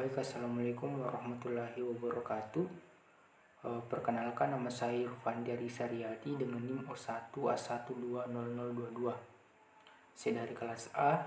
Baik, Assalamualaikum warahmatullahi wabarakatuh. Perkenalkan, nama saya Irfan dari Saryadi dengan NIM O1A120022. Saya dari kelas A.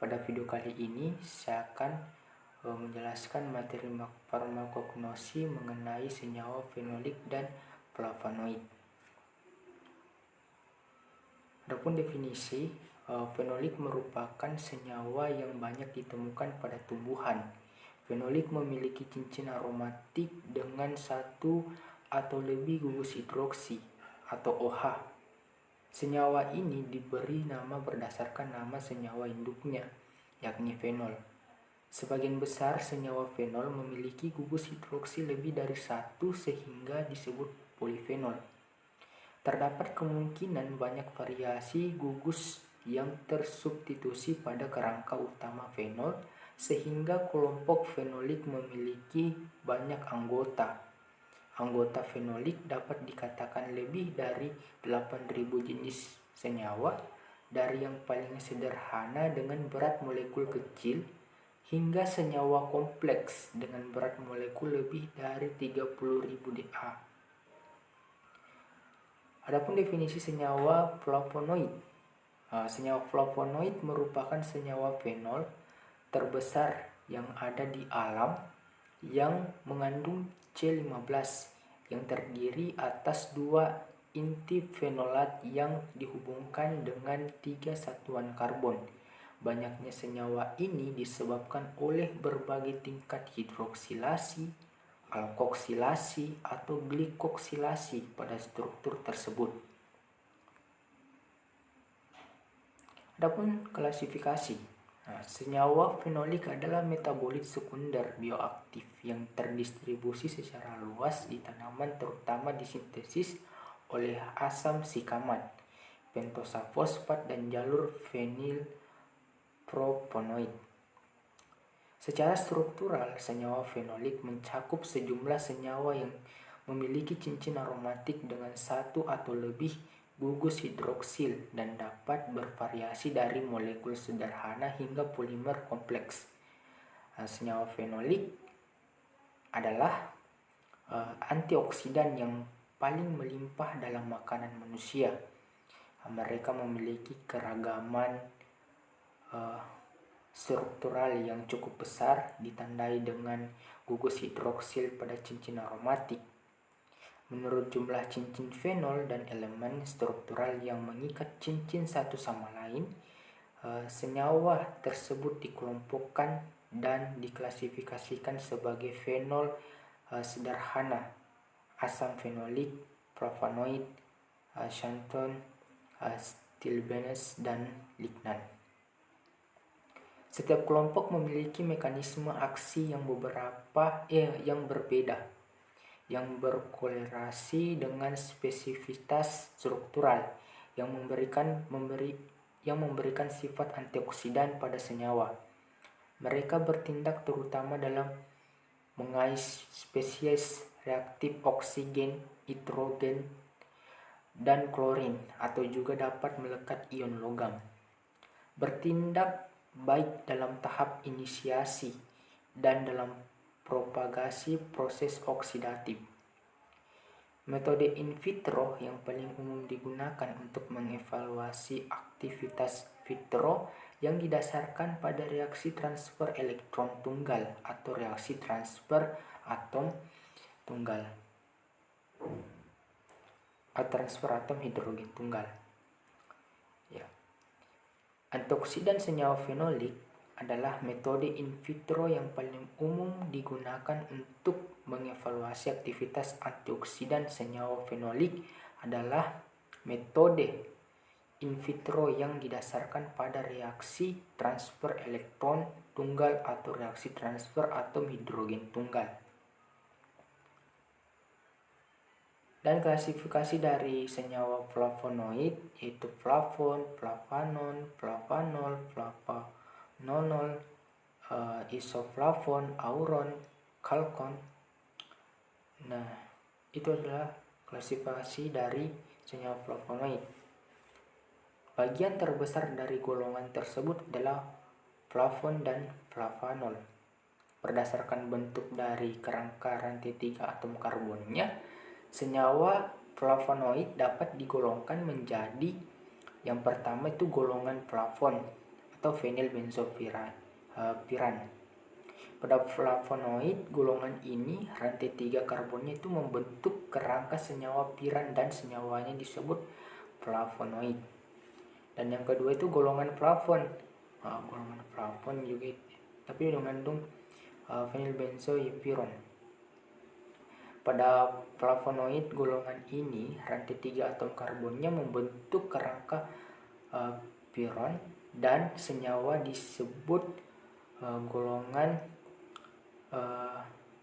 Pada video kali ini saya akan menjelaskan materi farmakognosi mengenai senyawa fenolik dan flavonoid. Adapun definisi, fenolik merupakan senyawa yang banyak ditemukan pada tumbuhan. Fenolik memiliki cincin aromatik dengan satu atau lebih gugus hidroksi atau OH. Senyawa ini diberi nama berdasarkan nama senyawa induknya, yakni fenol. Sebagian besar senyawa fenol memiliki gugus hidroksi lebih dari satu sehingga disebut polifenol. Terdapat kemungkinan banyak variasi gugus yang tersubstitusi pada kerangka utama fenol, sehingga kelompok fenolik memiliki banyak anggota. Anggota fenolik dapat dikatakan lebih dari 8.000 jenis senyawa, dari yang paling sederhana dengan berat molekul kecil hingga senyawa kompleks dengan berat molekul lebih dari 30.000 Da. Adapun definisi senyawa flavonoid. Senyawa flavonoid merupakan senyawa fenol terbesar yang ada di alam yang mengandung C15 yang terdiri atas dua inti fenolat yang dihubungkan dengan 3 satuan karbon. Banyaknya senyawa ini disebabkan oleh berbagai tingkat hidroksilasi, alkoksilasi, atau glikoksilasi pada struktur tersebut. Adapun klasifikasi, senyawa fenolik adalah metabolit sekunder bioaktif yang terdistribusi secara luas di tanaman, terutama disintesis oleh asam sikamat, pentosa fosfat, dan jalur fenilproponoid. Secara struktural, senyawa fenolik mencakup sejumlah senyawa yang memiliki cincin aromatik dengan satu atau lebih gugus hidroksil dan dapat bervariasi dari molekul sederhana hingga polimer kompleks. Senyawa fenolik adalah antioksidan yang paling melimpah dalam makanan manusia. Mereka memiliki keragaman struktural yang cukup besar, ditandai dengan gugus hidroksil pada cincin aromatik. Menurut jumlah cincin fenol dan elemen struktural yang mengikat cincin satu sama lain, senyawa tersebut dikelompokkan dan diklasifikasikan sebagai fenol sederhana, asam fenolik, flavonoid, xanthan, stilbenes, dan lignan. Setiap kelompok memiliki mekanisme aksi yang berbeda, yang berkorelasi dengan spesifitas struktural yang memberikan sifat antioksidan pada senyawa. Mereka bertindak terutama dalam mengais spesies reaktif oksigen, hidrogen, dan klorin, atau juga dapat melekat ion logam. Bertindak baik dalam tahap inisiasi dan dalam propagasi proses oksidatif. Metode in vitro yang paling umum digunakan untuk mengevaluasi aktivitas vitro yang didasarkan pada reaksi transfer elektron tunggal atau reaksi transfer atom tunggal atau transfer atom hidrogen tunggal. Antioksidan senyawa fenolik adalah metode in vitro yang paling umum digunakan untuk mengevaluasi aktivitas antioksidan senyawa fenolik adalah metode in vitro yang didasarkan pada reaksi transfer elektron tunggal atau reaksi transfer atom hidrogen tunggal. Dan klasifikasi dari senyawa flavonoid yaitu flavon, flavanon, flavanol, flavonolol, isoflavon, auron, chalcon. Nah, itu adalah klasifikasi dari senyawa flavonoid. Bagian terbesar dari golongan tersebut adalah flavon dan flavanol. berdasarkan bentuk dari kerangka rantai 3 atom karbonnya, senyawa flavonoid dapat digolongkan menjadi yang pertama itu golongan flavon atau fenilbenzopiran. Pada flavonoid golongan ini rantai 3 karbonnya itu membentuk kerangka senyawa piran dan senyawanya disebut flavonoid. Dan yang kedua itu golongan flavon. Golongan flavon juga tapi mengandung fenilbenzoipiron. Pada flavonoid golongan ini rantai 3 atom karbonnya membentuk kerangka piron dan senyawa disebut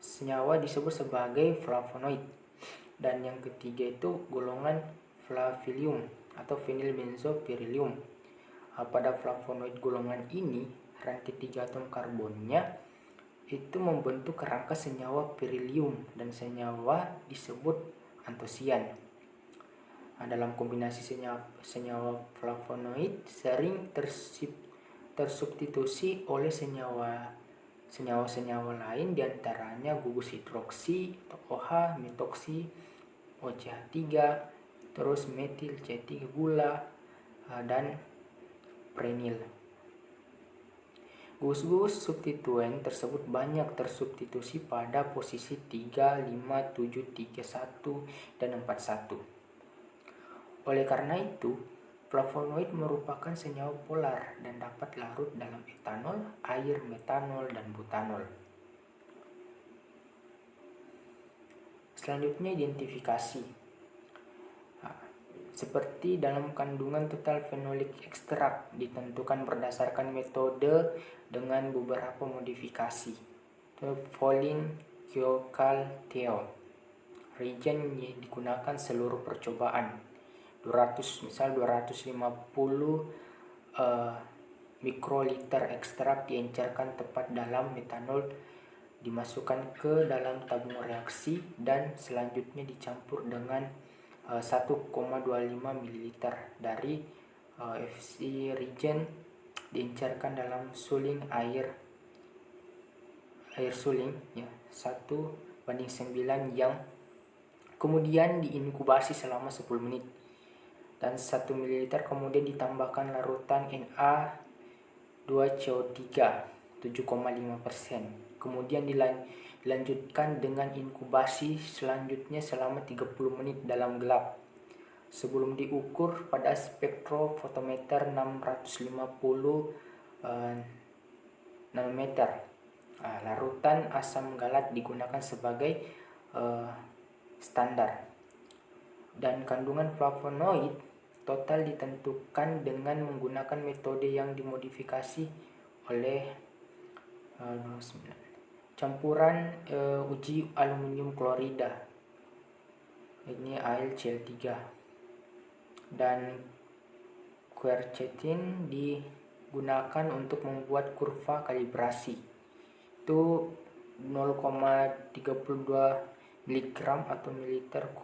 senyawa disebut sebagai flavonoid. Dan yang ketiga itu golongan flavilium atau fenilbenzopyrrolium. Pada flavonoid golongan ini rantai 3 atom karbonnya itu membentuk kerangka senyawa berilium dan senyawa disebut antosian. Dalam kombinasi senyawa flavonoid sering tersubstitusi oleh senyawa lain, diantaranya gugus hidroksi atau OH, metoksi, OCH3, terus metil C3 gula, dan prenil. Gugus-gugus substituen tersebut banyak tersubstitusi pada posisi 3, 5, 7, 3, 1, dan 4, 1. Oleh karena itu, flavonoid merupakan senyawa polar dan dapat larut dalam etanol, air, metanol, dan butanol. Selanjutnya identifikasi. Seperti dalam kandungan total fenolik ekstrak ditentukan berdasarkan metode dengan beberapa modifikasi. Volin, Kyocal, Theo. Reagen yang digunakan seluruh percobaan. 250 mikroliter ekstrak diencerkan tepat dalam metanol, dimasukkan ke dalam tabung reaksi dan selanjutnya dicampur dengan 1,25 ml dari FC reagen, diencerkan dalam suling air suling 1:9 yang kemudian diinkubasi selama 10 menit. Dan 1 ml kemudian ditambahkan larutan Na2CO3 7,5%. Kemudian dilanjutkan dengan inkubasi selanjutnya selama 30 menit dalam gelap sebelum diukur pada spektrofotometer 650 nanometer. Larutan asam galat digunakan sebagai standar. Dan kandungan flavonoid total ditentukan dengan menggunakan metode yang dimodifikasi oleh campuran uji aluminium klorida, ini AlCl3, dan quercetin digunakan untuk membuat kurva kalibrasi. Itu 0,32 mg atau mililiter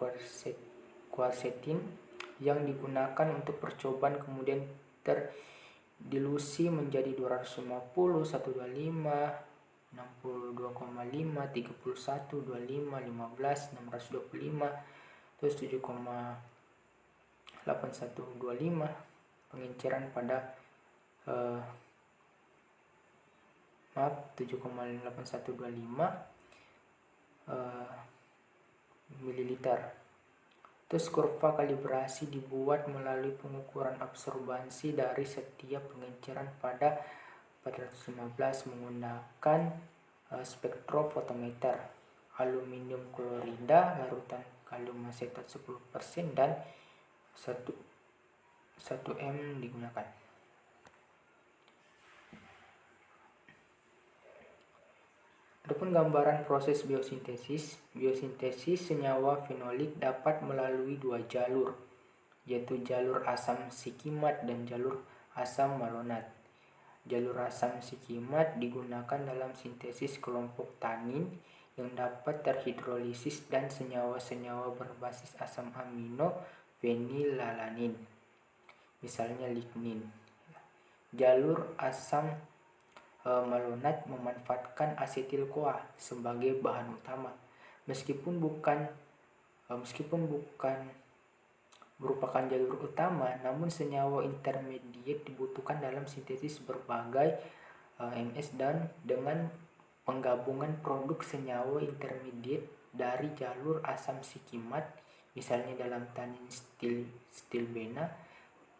quercetin yang digunakan untuk percobaan kemudian terdilusi menjadi 250, 125, 62,5, 31, 25, 15, 625, terus 7,8125. Pengenceran pada 7,8125 mililiter. Terus kurva kalibrasi dibuat melalui pengukuran absorbansi dari setiap pengenceran pada 415 menggunakan spektrofotometer aluminium klorida, larutan kalium asetat 10% dan 1 M digunakan. Adapun gambaran proses biosintesis. Biosintesis senyawa fenolik dapat melalui 2 jalur, yaitu jalur asam sikimat dan jalur asam malonat. Jalur asam sikimat digunakan dalam sintesis kelompok tanin yang dapat terhidrolisis dan senyawa-senyawa berbasis asam amino fenilalanin, misalnya lignin. Jalur asam malonat memanfaatkan asetil-CoA sebagai bahan utama. Meskipun bukan merupakan jalur utama, namun senyawa intermediate dibutuhkan dalam sintesis berbagai MS dan dengan penggabungan produk senyawa intermediate dari jalur asam sikimat, misalnya dalam tanin stilbena,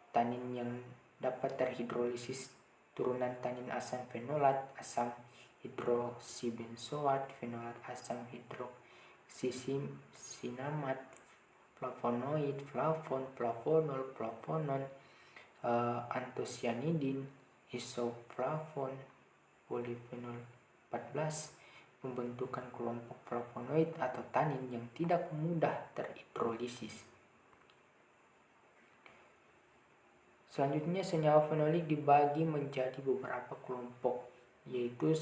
tanin yang dapat terhidrolisis turunan tanin asam fenolat, asam hidroksibenzoat, fenolat asam hidroksisinamat, flavonoid, flavon, flavonol, flavonon, antosianidin, isoflavon, polifenol 14, pembentukan kelompok flavonoid atau tanin yang tidak mudah terhidrolisis. Selanjutnya, senyawa fenolik dibagi menjadi beberapa kelompok, yaitu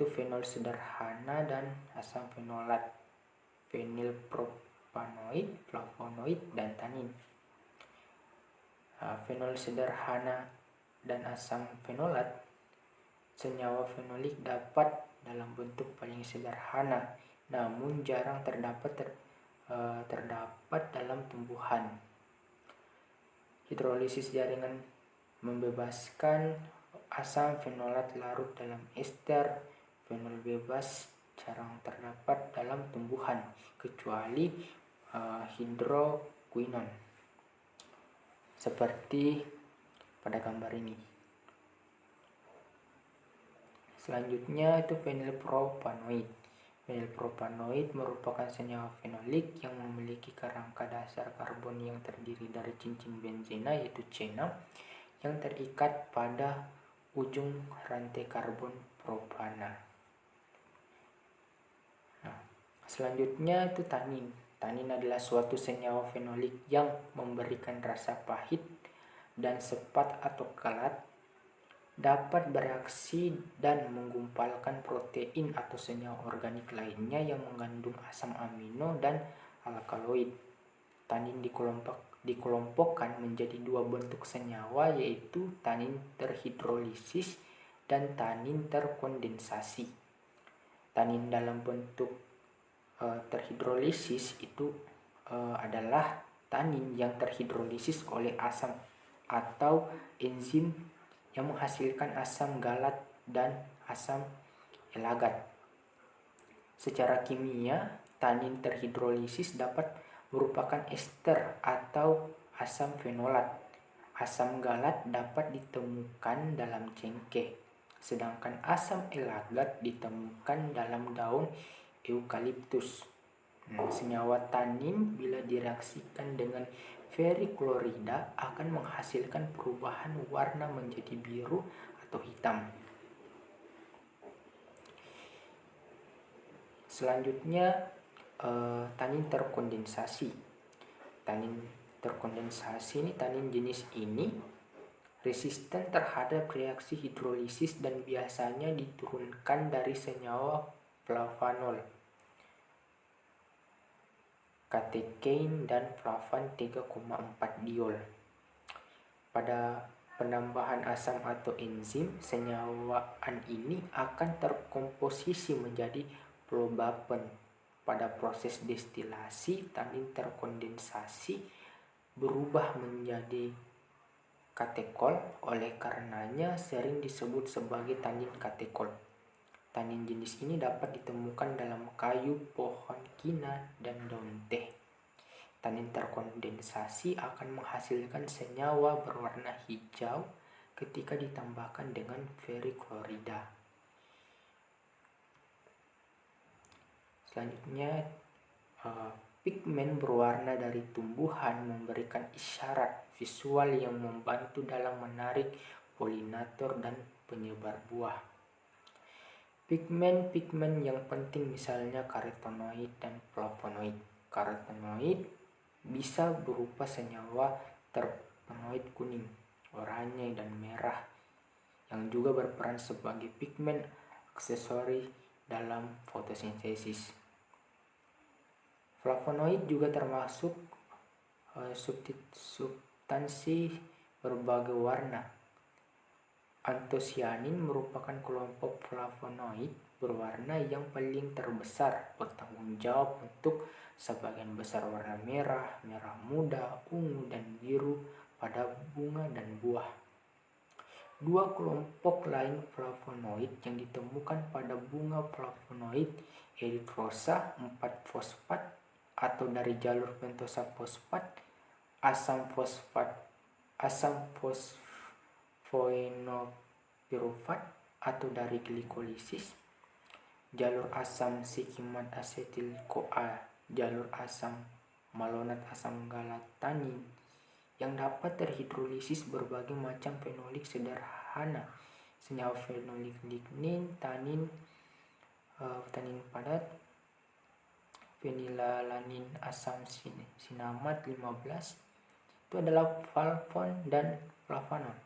fenol sederhana dan asam fenolat, fenilpropanoid, flavonoid, dan tanin. Fenol sederhana dan asam fenolat, senyawa fenolik dapat dalam bentuk paling sederhana, namun jarang terdapat dalam tumbuhan. Hidrolisis jaringan membebaskan asam fenolat larut dalam ester. Fenol bebas jarang terdapat dalam tumbuhan, kecuali hidroquinon, seperti pada gambar ini. Selanjutnya itu fenilpropanoid. Fenilpropanoid merupakan senyawa fenolik yang memiliki kerangka dasar karbon yang terdiri dari cincin benzena, yaitu C6, yang terikat pada ujung rantai karbon propana. Selanjutnya itu tanin. Tanin adalah suatu senyawa fenolik yang memberikan rasa pahit dan sepat atau kelat, dapat bereaksi dan menggumpalkan protein atau senyawa organik lainnya yang mengandung asam amino dan alkaloid. Tanin dikelompokkan menjadi dua bentuk senyawa, yaitu tanin terhidrolisis dan tanin terkondensasi. Tanin dalam bentuk terhidrolisis itu adalah tanin yang terhidrolisis oleh asam atau enzim yang menghasilkan asam galat dan asam elagat. Secara kimia, tanin terhidrolisis dapat merupakan ester atau asam fenolat. Asam galat dapat ditemukan dalam cengkeh, sedangkan asam elagat ditemukan dalam daun eukaliptus. Senyawa tanin bila direaksikan dengan feriklorida akan menghasilkan perubahan warna menjadi biru atau hitam. Selanjutnya tanin terkondensasi. Tanin terkondensasi ini, tanin jenis ini resisten terhadap reaksi hidrolisis dan biasanya diturunkan dari senyawa flavanol, katekein, dan flavan 3,4 diol. Pada penambahan asam atau enzim, senyawaan ini akan terkomposisi menjadi probapen. Pada proses destilasi, tanin terkondensasi berubah menjadi katekol, oleh karenanya sering disebut sebagai tanin katekol. Tanin jenis ini dapat ditemukan dalam kayu pohon kina dan daun teh. Tanin terkondensasi akan menghasilkan senyawa berwarna hijau ketika ditambahkan dengan feriklorida. Selanjutnya, pigmen berwarna dari tumbuhan memberikan isyarat visual yang membantu dalam menarik polinator dan penyebar buah. Pigmen-pigmen yang penting misalnya karotenoid dan flavonoid. Karotenoid bisa berupa senyawa terpenoid kuning, oranye, dan merah yang juga berperan sebagai pigmen aksesori dalam fotosintesis. Flavonoid juga termasuk substansi berbagai warna Antosianin merupakan kelompok flavonoid berwarna yang paling terbesar, bertanggung jawab untuk sebagian besar warna merah, merah muda, ungu, dan biru pada bunga dan buah. Dua kelompok lain flavonoid yang ditemukan pada bunga flavonoid eritrosa 4-fosfat atau dari jalur pentosa fosfat, asam fosfoinopirufat atau dari glikolisis, jalur asam sikimat asetil-CoA, jalur asam malonat asam galatanin yang dapat terhidrolisis berbagai macam fenolik sederhana, senyawa fenolik lignin, tanin padat, fenilalanin asam sinamat 15, itu adalah flavon dan flavonon.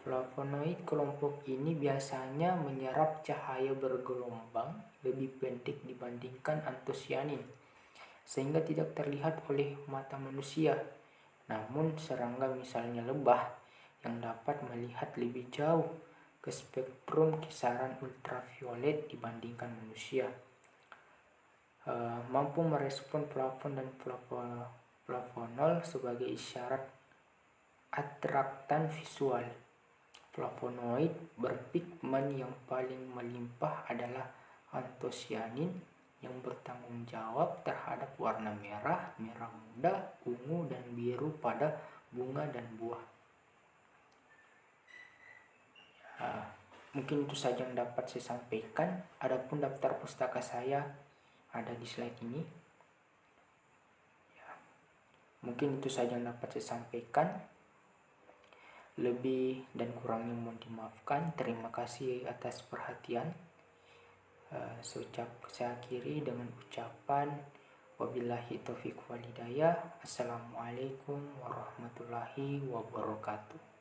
Flavonoid kelompok ini biasanya menyerap cahaya bergelombang lebih pendek dibandingkan antosianin, sehingga tidak terlihat oleh mata manusia. Namun serangga misalnya lebah yang dapat melihat lebih jauh ke spektrum kisaran ultraviolet dibandingkan manusia, mampu merespon flavon dan flavonol sebagai isyarat atraktan visual. Flavonoid berpigmen yang paling melimpah adalah antosianin yang bertanggung jawab terhadap warna merah, merah muda, ungu, dan biru pada bunga dan buah. Mungkin itu saja yang dapat saya sampaikan. Adapun daftar pustaka saya ada di slide ini. Mungkin itu saja yang dapat saya sampaikan. Lebih dan kurangnya mohon dimaafkan. Terima kasih atas perhatian. Saya akhiri dengan ucapan wabillahi taufiq wal hidayah. Assalamualaikum warahmatullahi wabarakatuh.